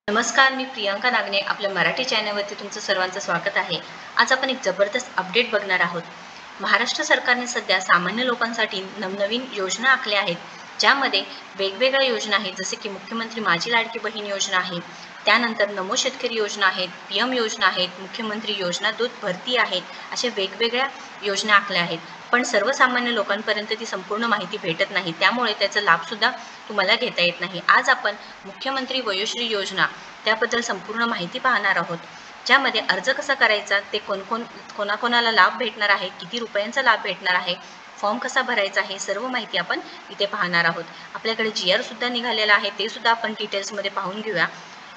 नमस्कार, मी प्रियांका नागने आपल्या मराठी चॅनलवरती तुमचं सर्वांचं स्वागत आहे। आज आपण एक जबरदस्त अपडेट बघणार आहोत। महाराष्ट्र सरकारने सध्या सामान्य लोकांसाठी नवनवीन योजना आखल्या आहेत, ज्यामध्ये वेगवेगळ्या योजना आहेत, जसे की मुख्यमंत्री माझी लाडकी बहीण योजना आहे, त्यानंतर नमो शेतकरी योजना आहेत, पीएम योजना आहेत, मुख्यमंत्री योजना दूध भरती आहेत, अशा वेगवेगळ्या योजना आखल्या आहेत। पण सर्वसामान्य लोकांपर्यंत ती संपूर्ण माहिती भेटत नाही, त्यामुळे त्याचा लाभसुद्धा तुम्हाला घेता येत नाही। आज आपण मुख्यमंत्री वयोश्री योजना त्याबद्दल संपूर्ण माहिती पाहणार आहोत, ज्यामध्ये अर्ज कसा करायचा, ते कोणाकोणाला लाभ भेटणार आहे, किती रुपयांचा लाभ भेटणार आहे, फॉर्म कसा भरायचा आहे, सर्व माहिती आपण इथे पाहणार आहोत। आपल्याकडे जीआर सुद्धा निघालेला आहे, ते सुद्धा आपण डिटेल्समध्ये पाहून घेऊया।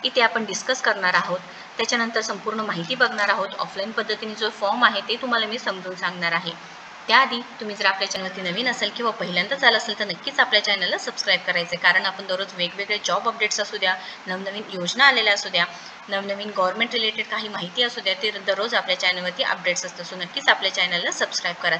इथे आपण डिस्कस करणार आहोत, त्याच्यानंतर संपूर्ण माहिती बघणार आहोत। ऑफलाईन पद्धतीने जो फॉर्म आहे ते तुम्हाला मी समजून सांगणार आहे। त्याआधी तुम्ही जर आपल्या चॅनलवरती नवीन असेल किंवा पहिल्यांदाच आला असेल तर नक्कीच आपल्या चॅनलला सबस्क्राईब करायचे, कारण आपण दररोज वेगवेगळे जॉब अपडेट्स असू द्या, नवनवीन योजना आलेल्या असू द्या, नवनवीन गव्हर्नमेंट रिलेटेड काही माहिती असू द्या, ते दररोज आपल्या चॅनलवरती अपडेट्स असतात। सो नक्कीच आपल्या चॅनलला सबस्क्राईब करा।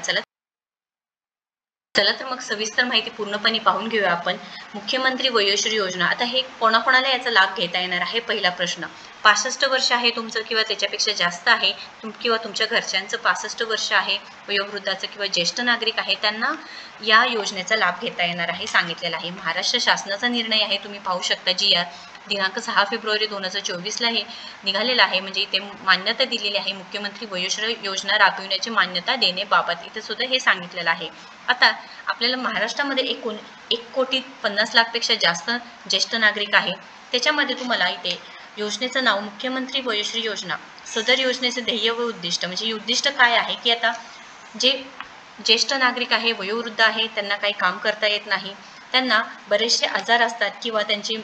चला तर मग सविस्तर माहिती पूर्णपणे पाहून घेऊया आपण। मुख्यमंत्री वयोश्री योजना, आता हे कोणाकोणाला याचा लाभ घेता येणार आहे? पहिला प्रश्न, 65 वर्ष आहे तुमचं किंवा त्याच्यापेक्षा जास्त आहे, किंवा तुमच्या घरच्यांचं 65 वर्ष आहे, वयोवृद्धाचं किंवा ज्येष्ठ नागरिक आहे, त्यांना या योजनेचा लाभ घेता येणार आहे सांगितलेला आहे। महाराष्ट्र शासनाचा निर्णय आहे, तुम्ही पाहू शकता। जीआर दिनांक 6 फेब्रुवारी 2024ला हे निघालेलं आहे, म्हणजे इथे मान्यता दिलेली आहे। मुख्यमंत्री वयोश्री योजना राबविण्याची मान्यता देण्याबाबत इथे सुद्धा हे सांगितलेलं आहे। आता आपल्याला महाराष्ट्रामध्ये एकूण 1,50,00,000पेक्षा जास्त ज्येष्ठ नागरिक आहे। त्याच्यामध्ये तुम्हाला इथे योजनेचं नाव मुख्यमंत्री वयोश्री योजना, सदर योजनेचे ध्येय व उद्दिष्ट, म्हणजे उद्दिष्ट काय आहे की आता जे ज्येष्ठ नागरिक आहे, वयोवृद्ध आहे, त्यांना काही काम करता येत नाही, त्यांना बरेचसे आजार असतात किंवा त्यांची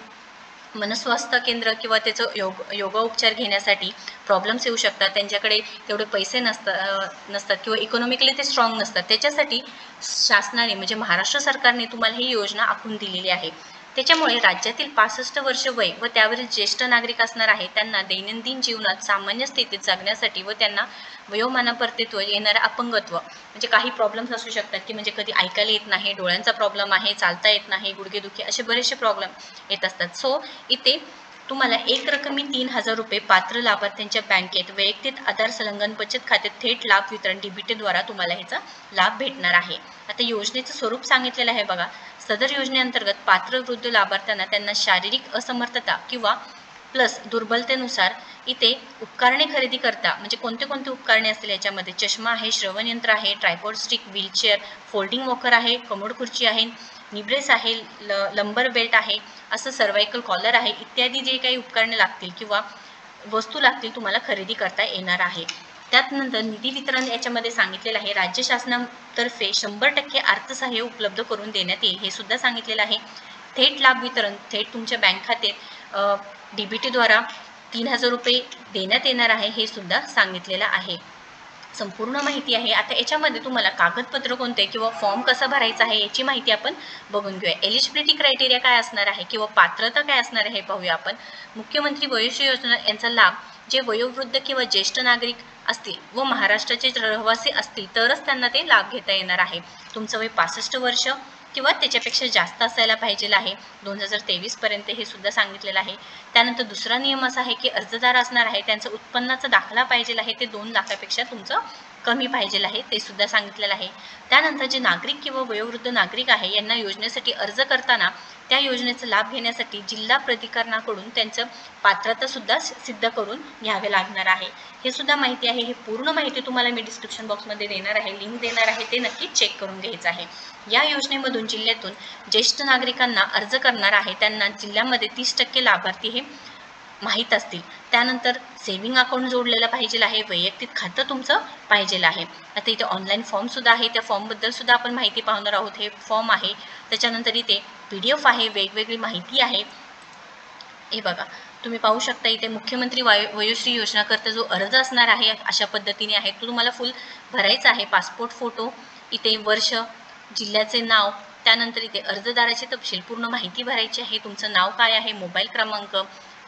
मनस्वास्थ्य केंद्र किंवा त्याचं योगोपचार घेण्यासाठी प्रॉब्लेम्स येऊ शकतात, त्यांच्याकडे तेवढे पैसे नसतात किंवा इकॉनॉमिकली ते स्ट्रॉंग नसतात। त्याच्यासाठी शासनाने म्हणजे महाराष्ट्र सरकारने तुम्हाला ही योजना आखून दिलेली आहे। त्याच्यामुळे राज्यातील 65 वर्ष वय व त्यावरील ज्येष्ठ नागरिक असणार आहे, त्यांना दैनंदिन जीवनात सामान्य स्थितीत जगण्यासाठी व त्यांना वयोमानापर्यंत येणारे अपंगत्व, म्हणजे काही प्रॉब्लेम्स असू शकतात की म्हणजे कधी ऐकायला येत नाही, डोळ्यांचा प्रॉब्लेम आहे, चालता येत नाही, गुडघेदुखी, असे बरेचसे प्रॉब्लेम येत असतात। सो इथे तुम्हाला एक रकमी 3,000 रुपये पात्र लाभार्थ्यांच्या बँकेत वैयक्तिक आधार संलग्न बचत खात्यात थेट लाभ वितरण डीबीटीद्वारा तुम्हाला ह्याचा लाभ भेटणार आहे। आता योजनेचं स्वरूप सांगितलेलं आहे बघा। सदर योजनेअंतर्गत पात्र वृद्ध लाभार्थ्यांना त्यांना शारीरिक असमर्थता किंवा प्लस दुर्बलतेनुसार इथे उपकरणे खरेदी करता, म्हणजे कोणते कोणते उपकरणे असतील याच्यामध्ये, चष्मा आहे, श्रवण यंत्र आहे, tripod stick, wheelchair, folding walker आहे, कमोड खुर्ची आहे, निब्रेस आहे, लंबर बेल्ट आहे, असं सर्वायकल कॉलर आहे, इत्यादी जे काही उपकरणे लागतील किंवा वस्तू लागतील तुम्हाला खरेदी करता येणार आहे। त्यानंतर निधी वितरण याच्यामध्ये सांगितलेलं आहे, राज्य शासनातर्फे 100% अर्थसहाय्य उपलब्ध करून देण्यात येईल, हे सुद्धा सांगितलेलं आहे। थेट लाभ वितरण थेट तुमच्या बँक खात्यात डीबीटीद्वारा 3,000 रुपये देण्यात येणार आहे, हे सुद्धा सांगितलेलं आहे। संपूर्ण माहिती आहे। आता याच्यामध्ये तुम्हाला कागदपत्र कोणते किंवा फॉर्म कसा भरायचा आहे याची माहिती आपण बघून घेऊया। एलिजिबिलिटी क्रायटेरिया काय असणार आहे किंवा पात्रता काय असणार आहे हे पाहूया आपण। मुख्यमंत्री वयोश्री योजना यांचा लाभ जे वयोवृद्ध किंवा ज्येष्ठ नागरिक असतील व महाराष्ट्राचे रहिवासी असतील तरच त्यांना ते लाभ घेता येणार आहे। तुमचं वय 65 वर्ष किंवा त्याच्यापेक्षा जास्त असायला पाहिजे आहे 2023 पर्यंत, हे सुद्धा सांगितलेलं आहे। त्यानंतर दुसरा नियम असा आहे की अर्जदार असणार आहे त्यांचं उत्पन्नाचा दाखला पाहिजे आहे, ते 2 लाखापेक्षा तुमचं कमी पाहिजे आहे, ते सुद्धा सांगितलेलं आहे। त्यानंतर जे नागरिक किंवा वयोवृद्ध नागरिक आहे यांना योजनेसाठी अर्ज करताना त्या योजनेचा लाभ घेण्यासाठी जिल्हा प्राधिकरणाकडून त्यांचं पात्रता सुद्धा सिद्ध करून घ्यावे लागणार आहे, हे सुद्धा माहिती आहे। हे पूर्ण माहिती तुम्हाला मी डिस्क्रिप्शन बॉक्समध्ये देणार आहे, लिंक देणार आहे, ते नक्कीच चेक करून घ्यायचं आहे। या योजनेमधून जिल्ह्यातून ज्येष्ठ नागरिकांना अर्ज करणार आहे त्यांना जिल्ह्यामध्ये 30% लाभार्थी हे माहीत असतील। त्यानंतर सेव्हिंग अकाउंट जोडलेलं पाहिजे आहे, वैयक्तिक खातं तुमचं पाहिजे आहे। आता इथे ऑनलाईन फॉर्म सुद्धा आहे, त्या फॉर्मबद्दल सुद्धा आपण माहिती पाहणार आहोत। हे फॉर्म आहे, त्याच्यानंतर इथे PDF आहे, वेगवेगळी माहिती आहे। हे बघा तुम्ही पाहू शकता, इथे मुख्यमंत्री वयोश्री योजनाकरता जो अर्ज असणार आहे अशा पद्धतीने आहे, तो तुम्हाला फुल भरायचा आहे। पासपोर्ट फोटो, इथे वर्ष, जिल्ह्याचे नाव, त्यानंतर इथे अर्जदाराचे तपशील, पूर्ण माहिती भरायची आहे। तुमचं नाव काय आहे, मोबाईल क्रमांक,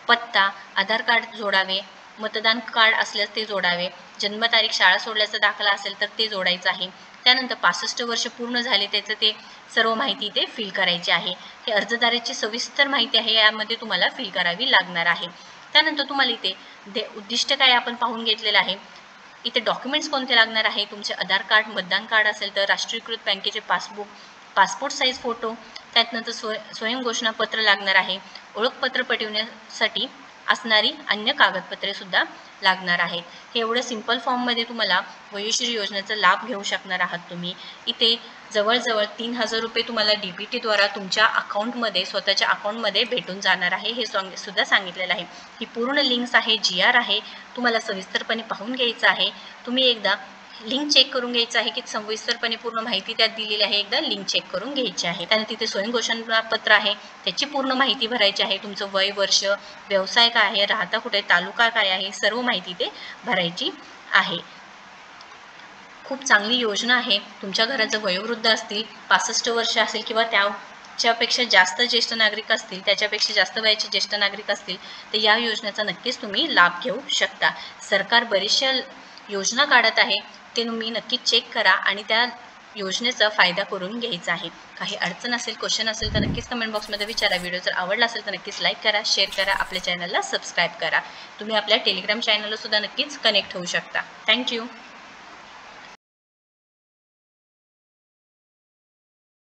पत्ता, आधार कार्ड जोडावे, मतदान कार्ड असल्यास ते जोडावे, जन्मतारीख, शाळा सोडल्याचा दाखला असेल तर ते जोडायचं आहे। त्यानंतर 65 वर्ष पूर्ण झाले त्याचं ते सर्व माहिती इथे फिल करायची आहे. हे अर्जदाराची सविस्तर माहिती आहे, यामध्ये तुम्हाला फिल करावी लागणार आहे. त्यानंतर तुम्हाला इथे उद्दिष्ट काय आपण पाहून घेतलेलं आहे. इथे डॉक्युमेंट्स कोणते लागणार आहे, तुमचे आधार कार्ड, मतदान कार्ड असेल तर राष्ट्रीयकृत बँकेचे पासबुक, पासपोर्ट साईज फोटो, त्यानंतर स्वयंघोषणापत्र लागणार आहे. ओळखपत्र पटविण्यासाठी असणारी अन्य कागदपत्रे सुद्धा लागणार आहेत. हे एवढं सिंपल फॉर्ममध्ये तुम्हाला वयोश्री योजनेचा लाभ घेऊ शकणार आहात तुम्ही. इथे जवळजवळ 3000 रुपये तुम्हाला DBTद्वारा तुमच्या अकाउंटमध्ये, स्वतःच्या अकाउंटमध्ये भेटून जाणार आहे, हे सुद्धा सांगितलेलं आहे. ही पूर्ण लिंक्स आहे, GR आहे, तुम्हाला सविस्तरपणे पाहून घ्यायचं आहे. तुम्ही एकदा लिंक चेक करून घ्यायचं आहे की सविस्तरपणे पूर्ण माहिती त्यात दिलेली आहे, एकदा लिंक चेक करून घ्यायची आहे. त्यानंतर तिथे स्वयंघोषणापत्र आहे, त्याची पूर्ण माहिती भरायची आहे. तुमचं वय, वर्ष, व्यवसाय काय आहे, राहता कुठे, तालुका काय आहे, सर्व माहिती ते भरायची आहे. खूप चांगली योजना आहे. तुमच्या घरात जर वयोवृद्ध असतील, 65 वर्ष असेल किंवा त्याच्यापेक्षा जास्त ज्येष्ठ नागरिक असतील, त्याच्यापेक्षा जास्त वयाचे ज्येष्ठ नागरिक असतील, तर या योजनेचा नक्कीच तुम्ही लाभ घेऊ शकता. सरकार बरेचशा योजना काढत आहे, ते तुम्ही नक्कीच चेक करा आणि त्या योजनेचा फायदा करून घ्यायचा आहे. काही अडचण असेल, क्वेश्चन असेल तर नक्कीच कमेंट बॉक्समध्ये विचारा. व्हिडिओ जर आवडला असेल तर नक्कीच लाईक करा, शेअर करा, आपल्या चॅनलला सबस्क्राईब करा. तुम्ही आपल्या टेलिग्राम चॅनलला सुद्धा नक्कीच कनेक्ट होऊ शकता. थँक्यू.